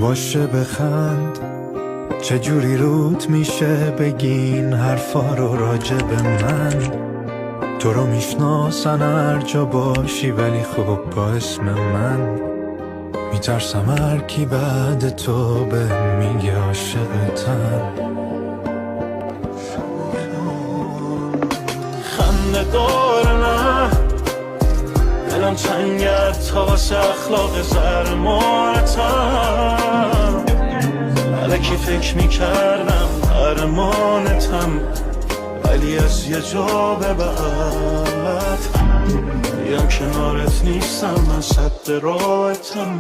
باشه بخند، چجوری روت میشه بگین حرفا رو راجع به من. تو رو میشناسن هر جا باشی ولی خب با اسم من میترسم هر کی بعد تو به میگه عاشقتم. خنده داره نه دلم تنگت تا واسه اخلاق زرمانتم. الکی فکر میکردم قهرمانتم ولی از یه جا به بعد بیم کنارت نیستم من سد راهتم.